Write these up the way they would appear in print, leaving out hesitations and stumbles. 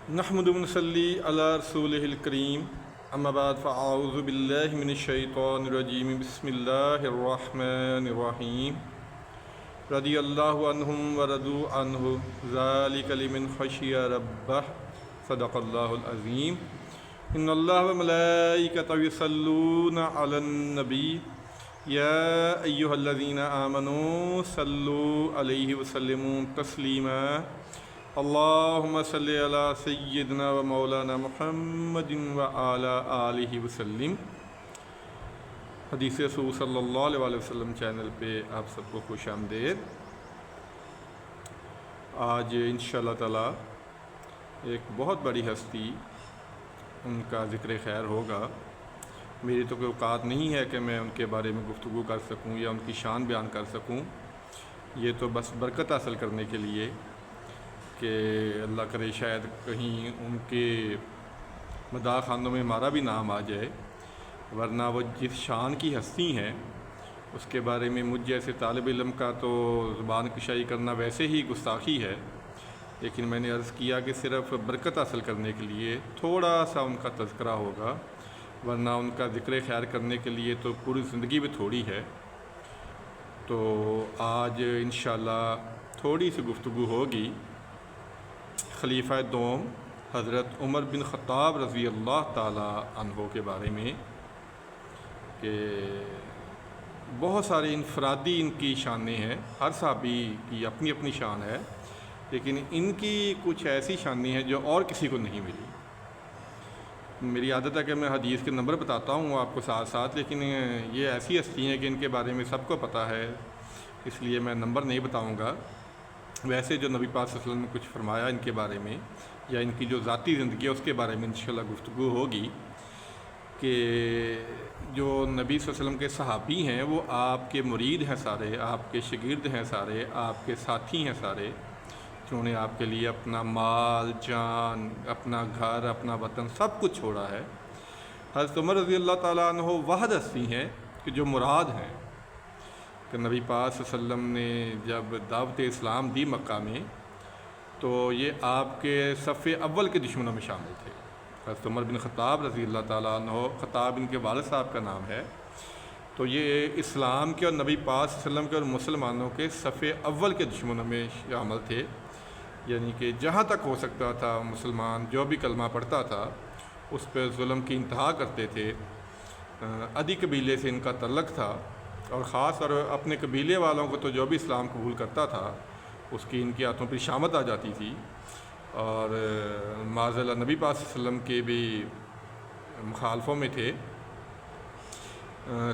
نحمد و نصلی علی رسولہ الکریم اما بعد فاعوذ باللہ من الشیطان الرجیم بسم اللہ الرحمن الرحیم رضی اللہ عنہم ورضوا عنہ ذالک لمن خشی ربہ صدق اللہ العظیم ان اللہ و ملائکتہ یصلون علی النبی یا ایہا الذین آمنوا صلوا علیہ وسلموا تسلیما اللہم صلی علی سیدنا و مولانا محمد و علی آلہ وسلم۔ حدیث رسول صلی اللہ علیہ وسلم چینل پہ آپ سب کو خوش آمدید۔ آج انشاءاللہ تعالی ایک بہت بڑی ہستی ان کا ذکر خیر ہوگا۔ میری تو کوئی اوقات نہیں ہے کہ میں ان کے بارے میں گفتگو کر سکوں یا ان کی شان بیان کر سکوں، یہ تو بس برکت حاصل کرنے کے لیے کہ اللہ کرے شاید کہیں ان کے مداح خانوں میں ہمارا بھی نام آ جائے، ورنہ وہ جس شان کی ہستی ہیں اس کے بارے میں مجھ جیسے طالب علم کا تو زبان کشائی کرنا ویسے ہی گستاخی ہے، لیکن میں نے عرض کیا کہ صرف برکت حاصل کرنے کے لیے تھوڑا سا ان کا تذکرہ ہوگا، ورنہ ان کا ذکر خیر کرنے کے لیے تو پوری زندگی بھی تھوڑی ہے۔ تو آج انشاءاللہ تھوڑی سی گفتگو ہوگی خلیفہ دوم حضرت عمر بن خطاب رضی اللہ تعالی عنہ کے بارے میں، کہ بہت سارے انفرادی ان کی شانیں ہیں، ہر صحابی کی اپنی اپنی شان ہے، لیکن ان کی کچھ ایسی شانیں ہیں جو اور کسی کو نہیں ملی۔ میری عادت ہے کہ میں حدیث کے نمبر بتاتا ہوں آپ کو ساتھ ساتھ، لیکن یہ ایسی ہستی ہیں کہ ان کے بارے میں سب کو پتہ ہے، اس لیے میں نمبر نہیں بتاؤں گا۔ ویسے جو نبی پاک صلی اللہ علیہ وسلم نے کچھ فرمایا ان کے بارے میں یا ان کی جو ذاتی زندگی ہے اس کے بارے میں انشاءاللہ گفتگو ہوگی، کہ جو نبی صلی اللہ علیہ وسلم کے صحابی ہیں وہ آپ کے مرید ہیں سارے، آپ کے شاگرد ہیں سارے، آپ کے ساتھی ہیں سارے، جنہوں نے آپ کے لیے اپنا مال جان، اپنا گھر، اپنا وطن سب کچھ چھوڑا ہے۔ حضرت عمر رضی اللہ تعالیٰ عنہ واحد ہستی ہیں کہ جو مراد ہیں، کہ نبی پاک صلی اللہ علیہ وسلم نے جب دعوت اسلام دی مکہ میں تو یہ آپ کے صف اول کے دشمنوں میں شامل تھے۔ حضرت عمر بن خطاب رضی اللہ تعالیٰ عنہ، خطاب ان کے والد صاحب کا نام ہے، تو یہ اسلام کے اور نبی پاک صلی اللہ علیہ وسلم کے اور مسلمانوں کے صف اول کے دشمنوں میں شامل تھے، یعنی کہ جہاں تک ہو سکتا تھا مسلمان جو بھی کلمہ پڑھتا تھا اس پہ ظلم کی انتہا کرتے تھے۔ عدی قبیلے سے ان کا تعلق تھا، اور خاص اور اپنے قبیلے والوں کو تو جو بھی اسلام قبول کرتا تھا اس کی ان کے ہاتھوں پہ شامت آ جاتی تھی، اور معاذ اللہ نبی پاک صلی اللہ علیہ وسلم کے بھی مخالفوں میں تھے۔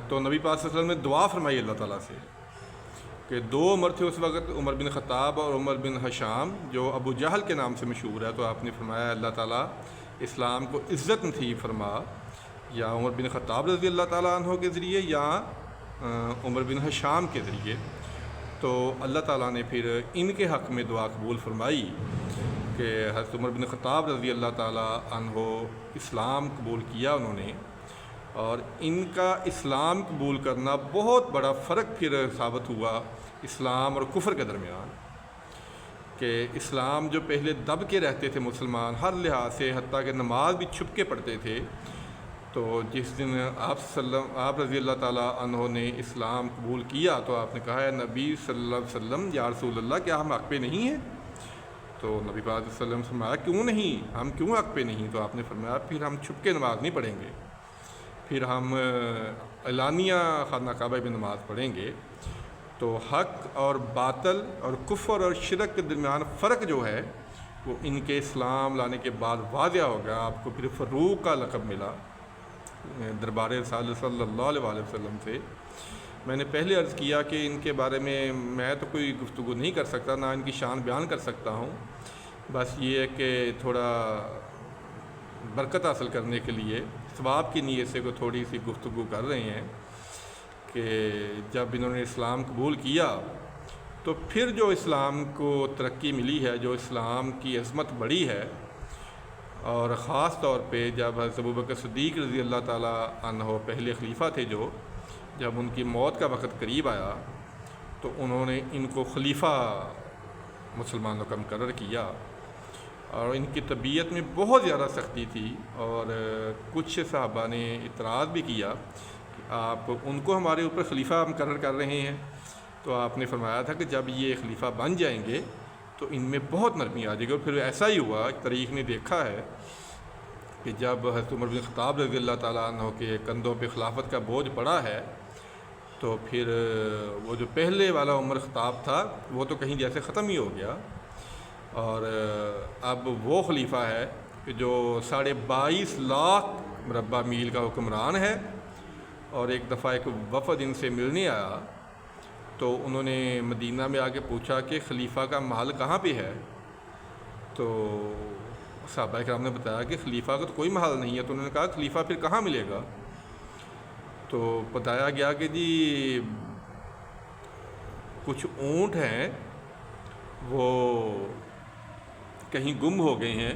تو نبی پاک صلی اللہ علیہ وسلم نے دعا فرمائی اللہ تعالیٰ سے کہ دو عمر تھے اس وقت، عمر بن خطاب اور عمر بن حشام، جو ابو جہل کے نام سے مشہور ہے، تو آپ نے فرمایا اللہ تعالیٰ اسلام کو عزت نصیب فرما، یا عمر بن خطاب رضی اللہ تعالیٰ عنہ کے ذریعے یا عمر بن حشام کے ذریعے۔ تو اللہ تعالیٰ نے پھر ان کے حق میں دعا قبول فرمائی کہ حضرت عمر بن خطاب رضی اللہ تعالیٰ عنہ اسلام قبول کیا انہوں نے، اور ان کا اسلام قبول کرنا بہت بڑا فرق پھر ثابت ہوا اسلام اور کفر کے درمیان، کہ اسلام جو پہلے دب کے رہتے تھے مسلمان ہر لحاظ سے، حتیٰ کہ نماز بھی چھپ کے پڑھتے تھے، تو جس دن آپ رضی اللہ تعالیٰ عنہ نے اسلام قبول کیا تو آپ نے کہا ہے نبی صلی اللہ علیہ وسلم یا رسول اللہ کیا ہم حق پہ نہیں ہیں؟ تو نبی پاک صلی اللہ علیہ وسلم سے فرمایا کیوں نہیں، ہم کیوں حق پہ نہیں؟ تو آپ نے فرمایا پھر ہم چھپ کے نماز نہیں پڑھیں گے، پھر ہم اعلانیہ خانہ کعبہ میں نماز پڑھیں گے۔ تو حق اور باطل اور کفر اور شرک کے درمیان فرق جو ہے وہ ان کے اسلام لانے کے بعد واضح ہو گیا۔ آپ کو پھر فاروق کا لقب ملا دربار رسالت صلی اللہ علیہ وسلم سے۔ میں نے پہلے عرض کیا کہ ان کے بارے میں تو کوئی گفتگو نہیں کر سکتا، نہ ان کی شان بیان کر سکتا ہوں، بس یہ ہے کہ تھوڑا برکت حاصل کرنے کے لیے ثواب کی نیت سے کو تھوڑی سی گفتگو کر رہے ہیں، کہ جب انہوں نے اسلام قبول کیا تو پھر جو اسلام کو ترقی ملی ہے، جو اسلام کی عظمت بڑھی ہے، اور خاص طور پہ جب حضرت ابوبکر صدیق رضی اللہ تعالیٰ عنہ پہلے خلیفہ تھے، جو جب ان کی موت کا وقت قریب آیا تو انہوں نے ان کو خلیفہ مسلمانوں کا مقرر کیا، اور ان کی طبیعت میں بہت زیادہ سختی تھی، اور کچھ صحابہ نے اعتراض بھی کیا کہ آپ ان کو ہمارے اوپر خلیفہ مقرر کر رہے ہیں۔ تو آپ نے فرمایا تھا کہ جب یہ خلیفہ بن جائیں گے تو ان میں بہت نرمی آ جائے گی، اور پھر ایسا ہی ہوا۔ تاریخ نے دیکھا ہے کہ جب حضرت عمر بن خطاب رضی اللہ تعالیٰ عنہ کے کندھوں پہ خلافت کا بوجھ پڑا ہے، تو پھر وہ جو پہلے والا عمر خطاب تھا وہ تو کہیں جیسے ختم ہی ہو گیا، اور اب وہ خلیفہ ہے کہ جو 22.5 لاکھ مربع میل کا حکمران ہے۔ اور ایک دفعہ ایک وفد ان سے ملنے آیا تو انہوں نے مدینہ میں آ کے پوچھا کہ خلیفہ کا محل کہاں پہ ہے؟ تو صحابہ کرام نے بتایا کہ خلیفہ کا تو کوئی محل نہیں ہے۔ تو انہوں نے کہا خلیفہ پھر کہاں ملے گا؟ تو بتایا گیا کہ جی کچھ اونٹ ہیں وہ کہیں گم ہو گئے ہیں،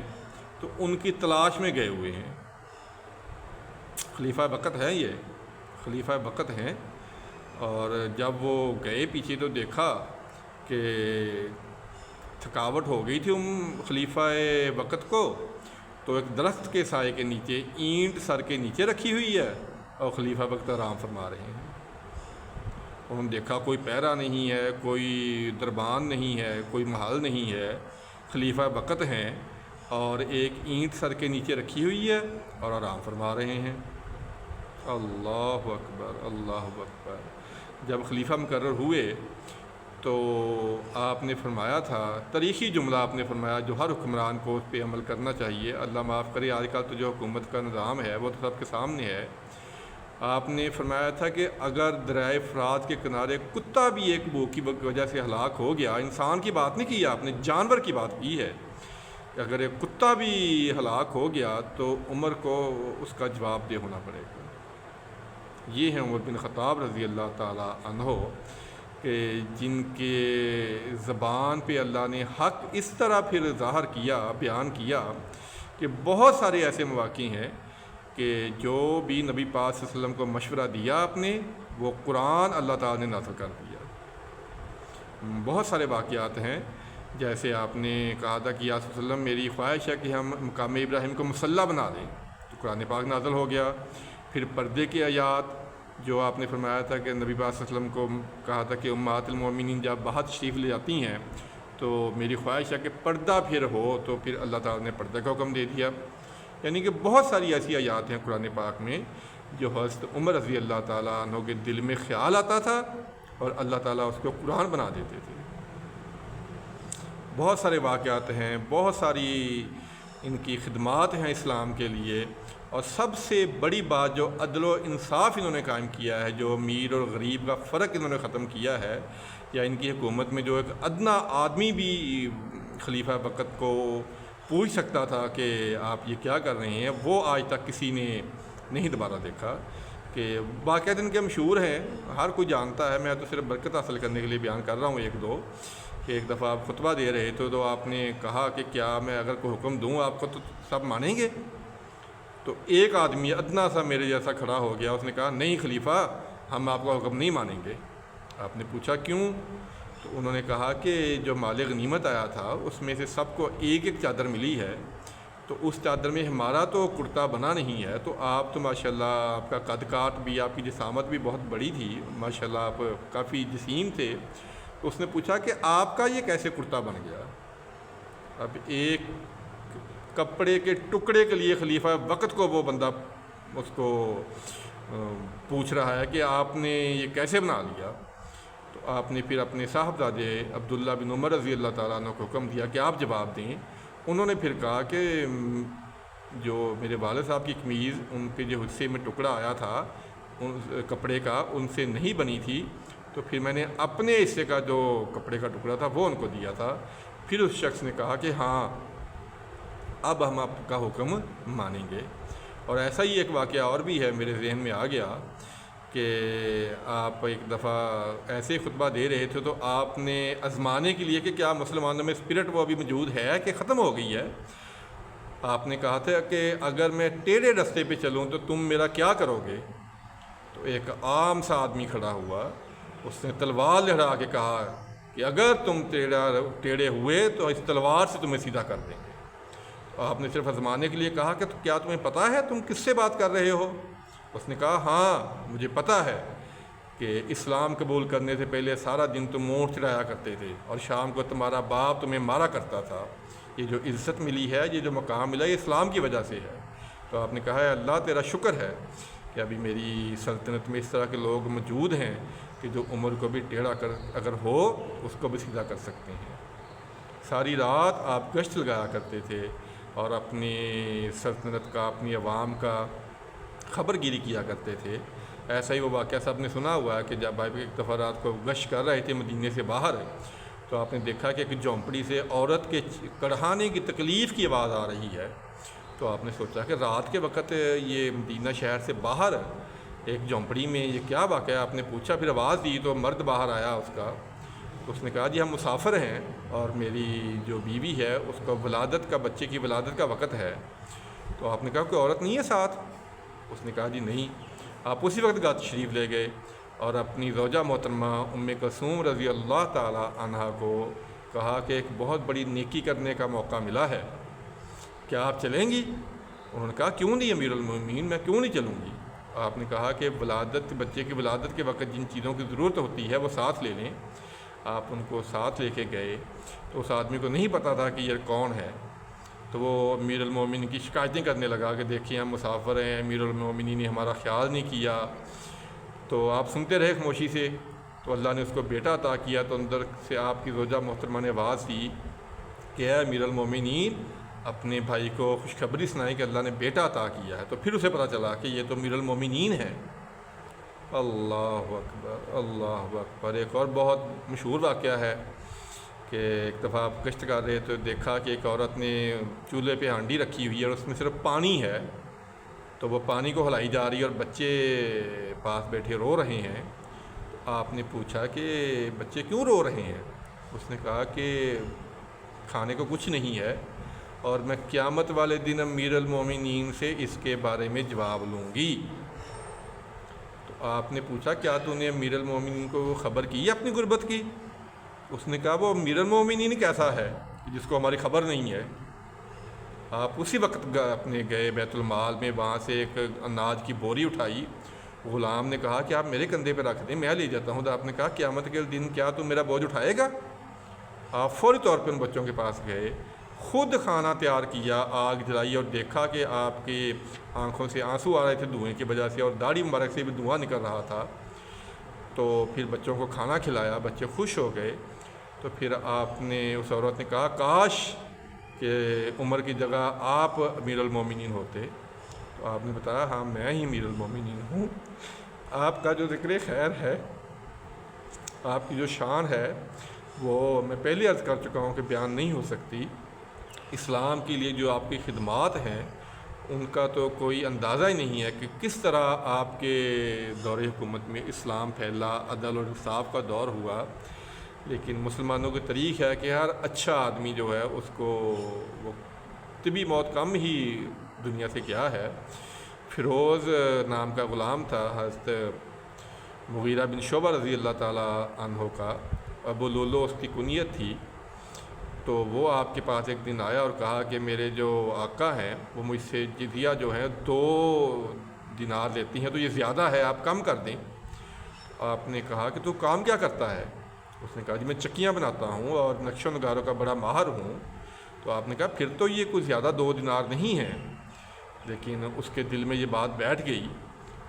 تو ان کی تلاش میں گئے ہوئے ہیں۔ خلیفہ وقت ہے، یہ خلیفہ وقت ہیں۔ اور جب وہ گئے پیچھے تو دیکھا کہ تھکاوٹ ہو گئی تھی خلیفہ وقت کو، تو ایک درخت کے سائے کے نیچے اینٹ سر کے نیچے رکھی ہوئی ہے اور خلیفہ وقت آرام فرما رہے ہیں۔ انہوں نے دیکھا کوئی پہرا نہیں ہے، کوئی دربان نہیں ہے، کوئی محل نہیں ہے، خلیفہ وقت ہیں اور ایک اینٹ سر کے نیچے رکھی ہوئی ہے اور آرام فرما رہے ہیں۔ اللہ اکبر، اللہ اکبر۔ جب خلیفہ مقرر ہوئے تو آپ نے فرمایا تھا، تاریخی جملہ آپ نے فرمایا جو ہر حکمران کو اس پہ عمل کرنا چاہیے، اللہ معاف کرے آج کل تو جو حکومت کا نظام ہے وہ تو سب کے سامنے ہے۔ آپ نے فرمایا تھا کہ اگر دریائے فرات کے کنارے کتا بھی ایک بو کی وجہ سے ہلاک ہو گیا، انسان کی بات نہیں کی آپ نے، جانور کی بات کی ہے، کہ اگر ایک کتا بھی ہلاک ہو گیا تو عمر کو اس کا جواب دہ ہونا پڑے گا۔ یہ ہیں عمر بن خطاب رضی اللہ تعالیٰ عنہ، کہ جن کے زبان پہ اللہ نے حق اس طرح پھر ظاہر کیا، بیان کیا، کہ بہت سارے ایسے مواقع ہیں کہ جو بھی نبی پاک صلی اللہ علیہ وسلم کو مشورہ دیا آپ نے، وہ قرآن اللہ تعالیٰ نے نازل کر دیا۔ بہت سارے واقعات ہیں، جیسے آپ نے کہا تھا کہ یا صلی اللہ علیہ وسلم میری خواہش ہے کہ ہم مقام ابراہیم کو مصلی بنا دیں، تو قرآن پاک نازل ہو گیا۔ پھر پردے کی آیات جو آپ نے فرمایا تھا کہ نبی پاک صلی اللہ علیہ وسلم کو کہا تھا کہ امہات المومنین جب باہر تشریف لے جاتی ہیں تو میری خواہش ہے کہ پردہ پھر ہو، تو پھر اللہ تعالیٰ نے پردے کا حکم دے دیا۔ یعنی کہ بہت ساری ایسی آیات ہیں قرآن پاک میں جو حضرت عمر رضی اللہ تعالیٰ عنہ کے دل میں خیال آتا تھا اور اللہ تعالیٰ اس کو قرآن بنا دیتے تھے۔ بہت سارے واقعات ہیں، بہت ساری ان کی خدمات ہیں اسلام کے لیے، اور سب سے بڑی بات جو عدل و انصاف انہوں نے قائم کیا ہے، جو امیر اور غریب کا فرق انہوں نے ختم کیا ہے، یا ان کی حکومت میں جو ایک ادنا آدمی بھی خلیفہ وقت کو پوچھ سکتا تھا کہ آپ یہ کیا کر رہے ہیں، وہ آج تک کسی نے نہیں دوبارہ دیکھا۔ کہ واقعات ان کے مشہور ہیں، ہر کوئی جانتا ہے، میں تو صرف برکت حاصل کرنے کے لیے بیان کر رہا ہوں ایک دو۔ کہ ایک دفعہ آپ خطبہ دے رہے تھے تو آپ نے کہا کہ کیا میں اگر کوئی حکم دوں آپ کو تو سب مانیں گے؟ تو ایک آدمی ادنا سا میرے جیسا کھڑا ہو گیا، اس نے کہا نہیں خلیفہ، ہم آپ کا حکم نہیں مانیں گے۔ آپ نے پوچھا کیوں؟ تو انہوں نے کہا کہ جو مال غنیمت آیا تھا اس میں سے سب کو ایک ایک چادر ملی ہے، تو اس چادر میں ہمارا تو کرتا بنا نہیں ہے، تو آپ تو ماشاءاللہ آپ کا قد کاٹ بھی، آپ کی جسامت بھی بہت بڑی تھی، ماشاءاللہ آپ کافی جسیم تھے۔ تو اس نے پوچھا کہ آپ کا یہ کیسے کرتا بن گیا؟ اب ایک کپڑے کے ٹکڑے کے لیے خلیفہ وقت کو وہ بندہ اس کو پوچھ رہا ہے کہ آپ نے یہ کیسے بنا لیا؟ تو آپ نے پھر اپنے صاحبزادے عبداللہ بن عمر رضی اللہ تعالیٰ عنہ کو حکم دیا کہ آپ جواب دیں۔ انہوں نے پھر کہا کہ جو میرے والد صاحب کی قمیض، ان کے جو حصے میں ٹکڑا آیا تھا کپڑے کا، ان سے نہیں بنی تھی، تو پھر میں نے اپنے حصے کا جو کپڑے کا ٹکڑا تھا وہ ان کو دیا تھا۔ پھر اس شخص نے کہا کہ ہاں اب ہم آپ کا حکم مانیں گے۔ اور ایسا ہی ایک واقعہ اور بھی ہے میرے ذہن میں آ گیا کہ آپ ایک دفعہ ایسے خطبہ دے رہے تھے تو آپ نے آزمانے کے لیے کہ کیا مسلمانوں میں اسپرٹ وہ ابھی موجود ہے کہ ختم ہو گئی ہے، آپ نے کہا تھا کہ اگر میں ٹیڑھے رستے پہ چلوں تو تم میرا کیا کرو گے؟ تو ایک عام سا آدمی کھڑا ہوا، اس نے تلوار لہرا کے کہا کہ اگر تم ٹیڑھے ہوئے تو اس تلوار سے تمہیں سیدھا کر دیں گے۔ آپ نے صرف آزمانے کے لیے کہا کہ کیا تمہیں پتہ ہے تم کس سے بات کر رہے ہو؟ اس نے کہا ہاں مجھے پتہ ہے کہ اسلام قبول کرنے سے پہلے سارا دن تم اونٹ چڑھایا کرتے تھے اور شام کو تمہارا باپ تمہیں مارا کرتا تھا، یہ جو عزت ملی ہے، یہ جو مقام ملا، یہ اسلام کی وجہ سے ہے۔ تو آپ نے کہا ہے اللہ تیرا شکر ہے کہ ابھی میری سلطنت میں اس طرح کے لوگ موجود ہیں کہ جو عمر کو بھی ٹیڑھا کر اگر ہو اس کو بھی سیدھا کر سکتے ہیں۔ ساری رات آپ گشت لگایا کرتے تھے اور اپنی سلطنت کا، اپنی عوام کا خبر گیری کیا کرتے تھے۔ ایسا ہی وہ واقعہ سب نے سنا ہوا ہے کہ جب آپ ایک دفعہ رات کو گشت کر رہے تھے مدینے سے باہر، تو آپ نے دیکھا کہ ایک جھونپڑی سے عورت کے کڑھانے کی تکلیف کی آواز آ رہی ہے۔ تو آپ نے سوچا کہ رات کے وقت یہ مدینہ شہر سے باہر ایک جھونپڑی میں یہ کیا واقعہ؟ آپ نے پوچھا، پھر آواز دی تو مرد باہر آیا اس کا۔ اس نے کہا جی ہم مسافر ہیں اور میری جو بیوی ہے اس کو ولادت کا، بچے کی ولادت کا وقت ہے۔ تو آپ نے کہا کوئی عورت نہیں ہے ساتھ؟ اس نے کہا جی نہیں۔ آپ اسی وقت گھر تشریف لے گئے اور اپنی زوجہ محترمہ ام کلثوم رضی اللہ تعالی عنہا کو کہا کہ ایک بہت بڑی نیکی کرنے کا موقع ملا ہے، کیا آپ چلیں گی؟ انہوں نے کہا کیوں نہیں امیر المومنین، میں کیوں نہیں چلوں گی۔ آپ نے کہا کہ ولادت، بچے کی ولادت کے وقت جن چیزوں کی ضرورت ہوتی ہے وہ ساتھ لے لیں۔ آپ ان کو ساتھ لے کے گئے تو اس آدمی کو نہیں پتہ تھا کہ یہ کون ہے، تو وہ امیر المومنین کی شکایتیں کرنے لگا کہ دیکھیں ہم مسافر ہیں، امیر المومنین نے ہمارا خیال نہیں کیا۔ تو آپ سنتے رہے خاموشی سے۔ تو اللہ نے اس کو بیٹا عطا کیا، تو اندر سے آپ کی زوجہ محترمہ نے آواز دی کہ اے امیر المومنین، اپنے بھائی کو خوشخبری سنائی کہ اللہ نے بیٹا عطا کیا ہے۔ تو پھر اسے پتہ چلا کہ یہ تو امیر المومنین ہے۔ اللہ اکبر، اللہ اکبر۔ ایک اور بہت مشہور واقعہ ہے کہ ایک دفعہ آپ گشت کر رہے تو دیکھا کہ ایک عورت نے چولہے پہ ہانڈی رکھی ہوئی ہے اور اس میں صرف پانی ہے، تو وہ پانی کو ہلائی جا رہی ہے اور بچے پاس بیٹھے رو رہے ہیں۔ آپ نے پوچھا کہ بچے کیوں رو رہے ہیں؟ اس نے کہا کہ کھانے کو کچھ نہیں ہے اور میں قیامت والے دن امیر المومنین سے اس کے بارے میں جواب لوں گی۔ تو آپ نے پوچھا کیا تو نے امیر المومنین کو خبر کی ہے اپنی غربت کی؟ اس نے کہا وہ امیر المومنین کیسا ہے جس کو ہماری خبر نہیں ہے؟ آپ اسی وقت اپنے گئے بیت المال میں، وہاں سے ایک اناج کی بوری اٹھائی۔ غلام نے کہا کہ آپ میرے کندھے پہ رکھ دیں، میں لے جاتا ہوں۔ تو آپ نے کہا قیامت کے دن کیا تم میرا بوجھ اٹھائے گا؟ آپ فوری طور پہ ان بچوں کے پاس گئے، خود کھانا تیار کیا، آگ جلائی اور دیکھا کہ آپ کی آنکھوں سے آنسو آ رہے تھے دھوئیں کی وجہ سے اور داڑھی مبارک سے بھی دھواں نکل رہا تھا۔ تو پھر بچوں کو کھانا کھلایا، بچے خوش ہو گئے۔ تو پھر آپ نے، اس عورت نے کہا کاش کہ عمر کی جگہ آپ امیر المومنین ہوتے۔ تو آپ نے بتایا ہاں میں ہی امیر المومنین ہوں۔ آپ کا جو ذکر خیر ہے، آپ کی جو شان ہے، وہ میں پہلے عرض کر چکا ہوں کہ بیان نہیں ہو سکتی۔ اسلام کے لیے جو آپ کی خدمات ہیں ان کا تو کوئی اندازہ ہی نہیں ہے کہ کس طرح آپ کے دور حکومت میں اسلام پھیلا، عدل اور انصاف کا دور ہوا۔ لیکن مسلمانوں کی طریق ہے کہ ہر اچھا آدمی جو ہے اس کو وہ طبی موت کم ہی دنیا سے کیا ہے۔ فیروز نام کا غلام تھا حضرت مغیرہ بن شعبہ رضی اللہ تعالی عنہ کا، ابو لولو اس کی کنیت تھی۔ تو وہ آپ کے پاس ایک دن آیا اور کہا کہ میرے جو آقا ہیں وہ مجھ سے جزیہ جو ہے 2 دینار لیتی ہیں، تو یہ زیادہ ہے، آپ کم کر دیں۔ آپ نے کہا کہ تو کام کیا کرتا ہے؟ اس نے کہا جی میں چکیاں بناتا ہوں اور نقش و نگاروں کا بڑا ماہر ہوں۔ تو آپ نے کہا پھر تو یہ کوئی زیادہ 2 دینار نہیں ہے۔ لیکن اس کے دل میں یہ بات بیٹھ گئی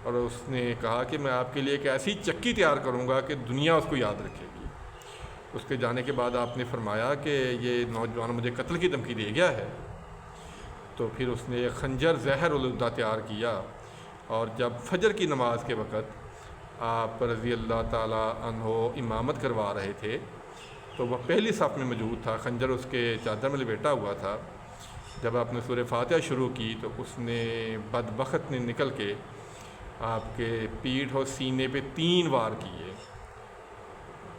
اور اس نے کہا کہ میں آپ کے لیے ایک ایسی چکی تیار کروں گا کہ دنیا اس کو یاد رکھے گی۔ اس کے جانے کے بعد آپ نے فرمایا کہ یہ نوجوان مجھے قتل کی دھمکی دے گیا ہے۔ تو پھر اس نے ایک خنجر زہر الوداع تیار کیا اور جب فجر کی نماز کے وقت آپ رضی اللہ تعالی عنہ امامت کروا رہے تھے تو وہ پہلی صف میں موجود تھا، خنجر اس کے چادر میں لپیٹا ہوا تھا۔ جب آپ نے سورہ فاتحہ شروع کی تو اس نے بدبخت نے نکل کے آپ کے پیٹھ اور سینے پہ 3 وار کیے۔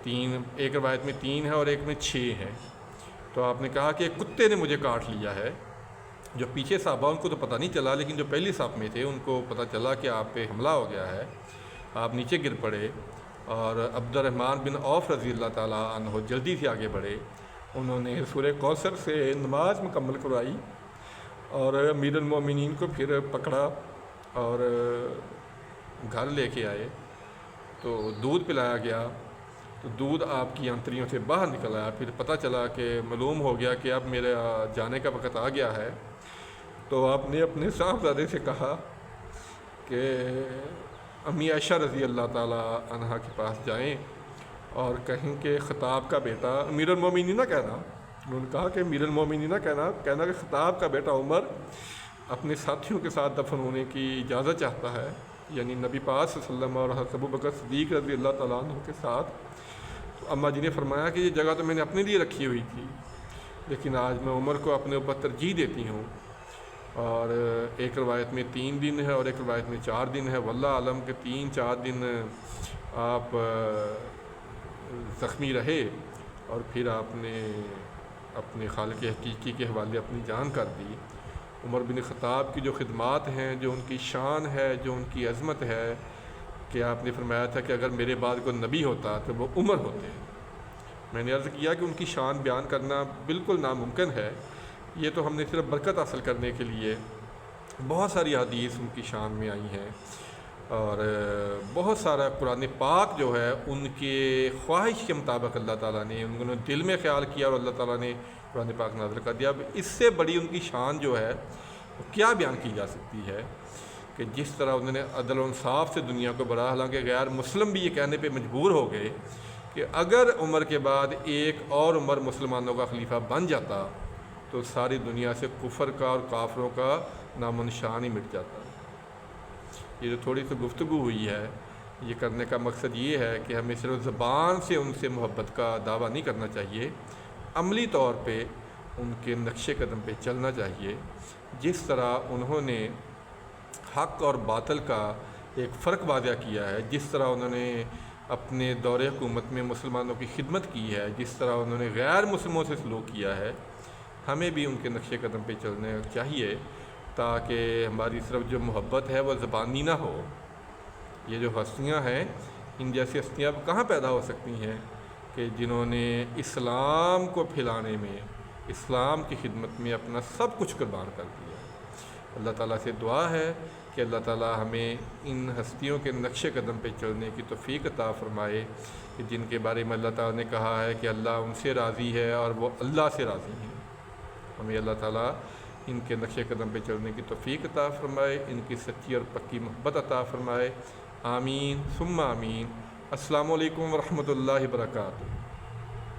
3، ایک روایت میں 3 ہے اور ایک میں 6 ہے۔ تو آپ نے کہا کہ ایک کتے نے مجھے کاٹ لیا ہے۔ جو پیچھے صحابہ ان کو تو پتہ نہیں چلا، لیکن جو پہلی صف میں تھے ان کو پتہ چلا کہ آپ پہ حملہ ہو گیا ہے۔ آپ نیچے گر پڑے اور عبد الرحمن بن عوف رضی اللہ تعالیٰ عنہ جلدی سے آگے بڑھے۔ انہوں نے سورہ کوثر سے نماز مکمل کروائی اور امیر المومنین کو پھر پکڑا اور گھر لے کے آئے تو دودھ پلایا گیا، تو دودھ آپ کی آنتڑیوں سے باہر نکل آیا۔ پھر پتہ چلا کہ معلوم ہو گیا کہ اب میرے جانے کا وقت آ گیا ہے، تو آپ نے اپنے صاحبزادے سے کہا کہ امی عائشہ رضی اللہ تعالیٰ عنہا کے پاس جائیں اور کہیں کہ خطاب کا بیٹا، امیر المومنین نہ کہنا، انہوں نے کہا کہ امیر المومنین نہ کہنا کہ خطاب کا بیٹا عمر اپنے ساتھیوں کے ساتھ دفن ہونے کی اجازت چاہتا ہے، یعنی نبی پاک صلی اللہ علیہ وسلم اور حضرت ابوبکر صدیق رضی اللہ تعالیٰ عنہ کے ساتھ۔ تو اماں جی نے فرمایا کہ یہ جگہ تو میں نے اپنے لیے رکھی ہوئی تھی، لیکن آج میں عمر کو اپنے اوپر ترجیح دیتی ہوں، اور ایک روایت میں 3 دن ہے اور ایک روایت میں 4 دن ہے، واللہ عالم کے 3-4 دن آپ زخمی رہے اور پھر آپ نے اپنے خالق حقیقی کے حوالے اپنی جان کر دی۔ عمر بن خطاب کی جو خدمات ہیں، جو ان کی شان ہے، جو ان کی عظمت ہے، کہ آپ نے فرمایا تھا کہ اگر میرے بعد کوئی نبی ہوتا تو وہ عمر ہوتے۔ میں نے عرض کیا کہ ان کی شان بیان کرنا بالکل ناممکن ہے، یہ تو ہم نے صرف برکت حاصل کرنے کے لیے، بہت ساری حدیث ان کی شان میں آئی ہیں، اور بہت سارا قرآن پاک جو ہے ان کے خواہش کے مطابق اللہ تعالیٰ نے انہوں نے دل میں خیال کیا اور اللہ تعالیٰ نے قرآن پاک نازل کر دیا۔ اب اس سے بڑی ان کی شان جو ہے وہ کیا بیان کی جا سکتی ہے، کہ جس طرح انہوں نے عدل و انصاف سے دنیا کو بڑھا، حالانکہ غیر مسلم بھی یہ کہنے پہ مجبور ہو گئے کہ اگر عمر کے بعد ایک اور عمر مسلمانوں کا خلیفہ بن جاتا تو ساری دنیا سے کفر کا اور کافروں کا نام و نشان ہی مٹ جاتا۔ یہ جو تھوڑی سی گفتگو ہوئی ہے، یہ کرنے کا مقصد یہ ہے کہ ہمیں صرف زبان سے ان سے محبت کا دعویٰ نہیں کرنا چاہیے، عملی طور پہ ان کے نقش قدم پہ چلنا چاہیے، جس طرح انہوں نے حق اور باطل کا ایک فرق واضح کیا ہے، جس طرح انہوں نے اپنے دور حکومت میں مسلمانوں کی خدمت کی ہے، جس طرح انہوں نے غیر مسلموں سے سلوک کیا ہے، ہمیں بھی ان کے نقش قدم پہ چلنا چاہیے، تاکہ ہماری صرف جو محبت ہے وہ زبانی نہ ہو۔ یہ جو ہستیاں ہیں، ان جیسی ہستیاں اب کہاں پیدا ہو سکتی ہیں کہ جنہوں نے اسلام کو پھیلانے میں، اسلام کی خدمت میں اپنا سب کچھ قربان کر دیا۔ اللہ تعالیٰ سے دعا ہے کہ اللہ تعالیٰ ہمیں ان ہستیوں کے نقش قدم پہ چلنے کی توفیق عطا فرمائے، کہ جن کے بارے میں اللہ تعالیٰ نے کہا ہے کہ اللہ ان سے راضی ہے اور وہ اللہ سے راضی ہیں۔ ہمیں اللہ تعالیٰ ان کے نقش قدم پہ چلنے کی توفیق عطا فرمائے، ان کی سچی اور پکی محبت عطا فرمائے، آمین ثم آمین۔ السلام علیکم ورحمۃ اللہ وبرکاتہ۔